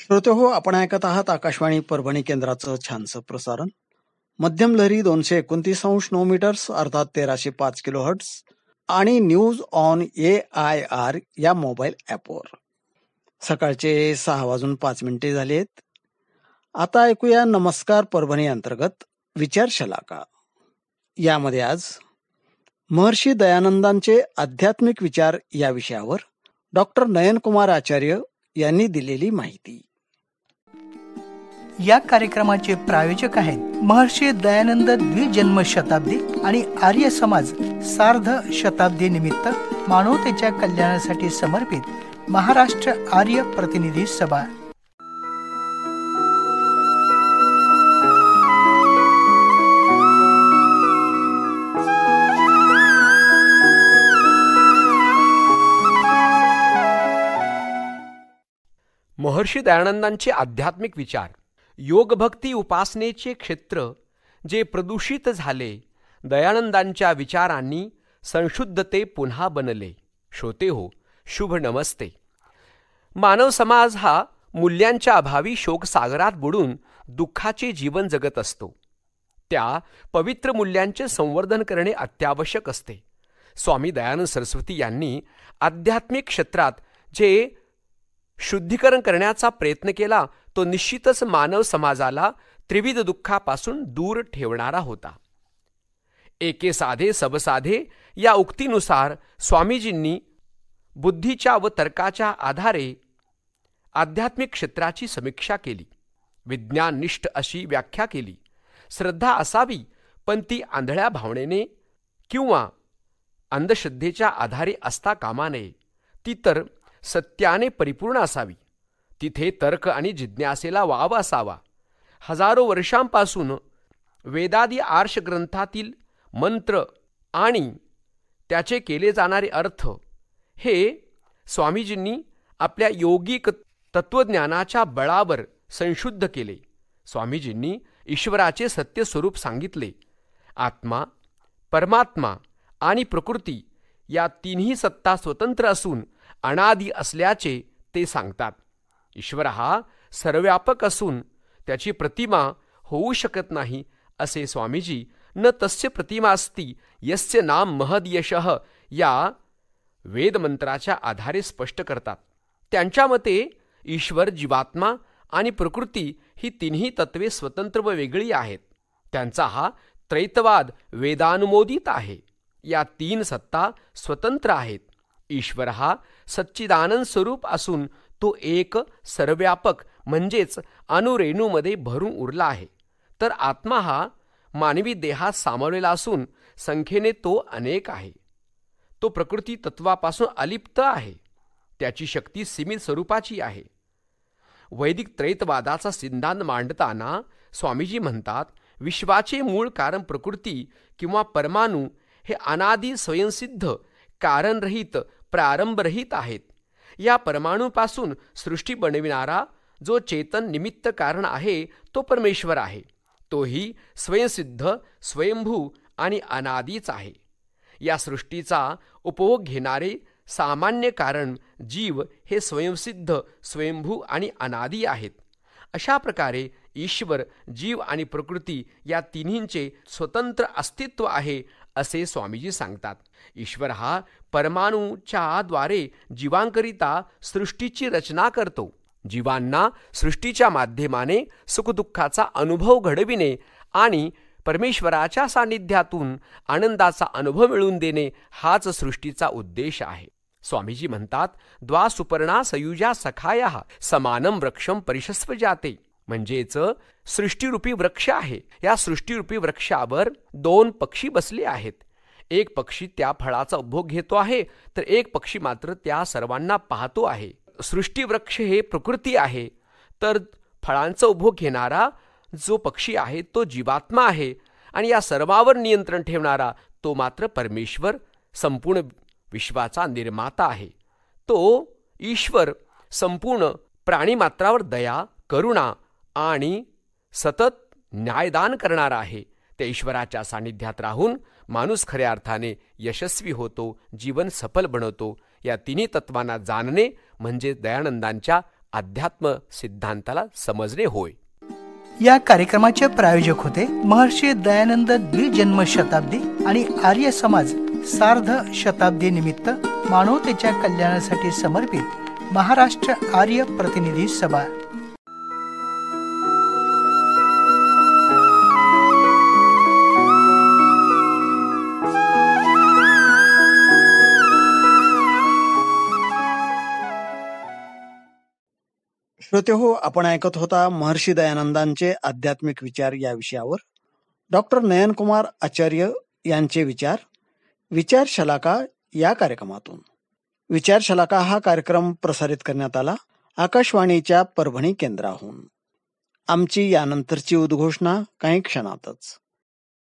श्रोते हो, आपण ऐकत आहात आकाशवाणी परभणी केंद्राचं छानसं प्रसारण. मध्यम लहरी 229 अंश 9 मीटर्स अर्थात 1305 किलो हर्ट्स आणि न्यूज ऑन AIR या मोबाईल ॲपवर. सकाळचे 6:05 झालेत. आता ऐकूया नमस्कार परभणी अंतर्गत विचार शलाका. यामध्ये आज महर्षी दयानंदांचे आध्यात्मिक विचार या विषयावर डॉक्टर नयनकुमार आचार्य यांनी दिलेली माहिती. या कार्यक्रमाचे प्रायोजक आहेत महर्षी दयानंद द्विजन्म शताब्दी आणि आर्य समाज सार्ध शताब्दी निमित्त मानवतेच्या कल्याणासाठी समर्पित महाराष्ट्र आर्य प्रतिनिधी सभा. महर्षी दयानंदांचे आध्यात्मिक विचार. योगभक्ती उपासनेचे क्षेत्र जे प्रदूषित झाले, दयानंदांच्या विचारांनी संशुद्धते पुन्हा बनले. श्रोते हो, शुभ नमस्ते. मानव समाज हा मूल्यांच्या अभावी शोकसागरात बुडून दुःखाचे जीवन जगत असतो. त्या पवित्र मूल्यांचे संवर्धन करणे अत्यावश्यक असते. स्वामी दयानंद सरस्वती यांनी आध्यात्मिक क्षेत्रात जे शुद्धीकरण करण्याचा प्रयत्न केला तो निश्चितच मानव समाजाला त्रिविध दुःखापासून दूर ठेवणारा होता. एके साधे सब साधे या उक्तीनुसार स्वामीजींनी बुद्धीच्या व तर्काच्या आधारे आध्यात्मिक क्षेत्राची समीक्षा केली. विज्ञाननिष्ठ अशी व्याख्या केली. श्रद्धा असावी, पण ती आंधळ्या भावनेने किंवा अंधश्रद्धेच्या आधारे असता कामा नये. ती तर सत्याने परिपूर्ण असावी. तिथे तर्क आणि जिज्ञासेला वाव असावा. हजारो वर्षांपासून वेदादी आर्ष ग्रंथातील मंत्र आणि त्याचे केले जाणारे अर्थ हे स्वामीजींनी आपल्या योगिक तत्वज्ञानाच्या बळावर संशुद्ध केले. स्वामीजींनी ईश्वराचे सत्य स्वरूप सांगितले. आत्मा, परमात्मा आणि प्रकृती या तिन्ही सत्ता स्वतंत्र असून अनादि असल्याचे ते सांगतात. ईश्वर हा सर्वव्यापक असून त्याची प्रतिमा होऊ शकत नाही असे स्वामीजी न तस्य प्रतिमा अस्ति यस्य नाम महद यशः या वेदमंत्राच्या आधारे स्पष्ट करतात. त्यांच्या मते ईश्वर, जीवात्मा आणि प्रकृती ही तिन्ही तत्वे स्वतंत्र व वेगळी आहेत. त्यांचा हा त्रैतवाद वेदानुमोदित आहे. या तीन सत्ता स्वतंत्र आहेत. ईश्वर हा सच्चिदानंद स्वरूप असून तो एक सर्वव्यापक म्हणजेच अणुरेणूमध्ये भरून उरला आहे. तर आत्मा हा मानवी देहात सामावलेला असून संख्येने तो अनेक आहे. तो प्रकृती तत्वापासून अलिप्त आहे. त्याची शक्ती सीमित स्वरूपाची आहे. वैदिक त्रैतवादाचा सिद्धांत मांडताना स्वामीजी म्हणतात, विश्वाचे मूळ कारण प्रकृती किंवा परमाणू हे अनादि स्वयंसिद्ध कारणरहित प्रारंभरहित आहेत. या परमाणूपासून सृष्टी बनविणारा जो चेतन निमित्त कारण आहे तो परमेश्वर आहे. तोही स्वयंसिद्ध, स्वयंभू आणि अनादीच आहे. या सृष्टीचा उपभोग घेणारे सामान्य कारण जीव हे स्वयंसिद्ध, स्वयंभू आणि अनादी आहेत. अशा प्रकारे ईश्वर, जीव आणि प्रकृती या तिन्हींचे स्वतंत्र अस्तित्व आहे असे स्वामीजी सांगतात. ईश्वर हा परमाणूच्या द्वारे जीवांकरिता सृष्टीची रचना करतो. जीवांना सृष्टीच्या माध्यमाने सुखदुःखाचा अनुभव घडविणे आणि परमेश्वराच्या सान्निध्यातून आनंदाचा अनुभव मिळवून देणे हाच सृष्टीचा उद्देश आहे. स्वामीजी म्हणतात, द्वा सुपर्णा सयुजा सखाया समानम वृक्षम परिशस्व जाते. म्हणजेच सृष्टीरूपी वृक्ष आहे. या सृष्टीरूपी वृक्षावर दोन पक्षी बसले आहेत. एक पक्षी त्या फळाचा उपभोग घेतो आहे, तर एक पक्षी मात्र त्या सर्वांना पाहतो आहे. सृष्टीवृक्ष हे प्रकृती आहे, तर फळांचा उपभोग घेणारा जो पक्षी आहे तो जीवात्मा आहे. आणि या सर्वावर नियंत्रण ठेवणारा तो मात्र परमेश्वर, संपूर्ण विश्वाचा निर्माता आहे. तो ईश्वर संपूर्ण प्राणीमात्रावर दया, करुणा आणि सतत न्यायदान करणारा आहे. त्या ईश्वराच्या सानिध्यात राहून माणूस खऱ्या अर्थाने यशस्वी होतो, जीवन सफल बनवतो. या तिन्ही तत्वांना जाणणे म्हणजे दयानंदांच्या अध्यात्म सिद्धांताला समजणे होय. या कार्यक्रमाचे प्रायोजक होते महर्षी दयानंद द्विजन्म शताब्दी आणि आर्य समाज सार्ध शताब्दी निमित्त मानवतेच्या कल्याणासाठी समर्पित महाराष्ट्र आर्य प्रतिनिधी सभा. श्रोते हो, आपण ऐकत होता महर्षी दयानंदांचे आध्यात्मिक विचार या विषयावर डॉक्टर नयनकुमार आचार्य यांचे विचार विचार शलाका या कार्यक्रमातून. विचार शलाका हा कार्यक्रम प्रसारित करण्यात आला आकाशवाणीच्या परभणी केंद्राहून. आमची यानंतरची उद्घोषणा काही क्षणातच.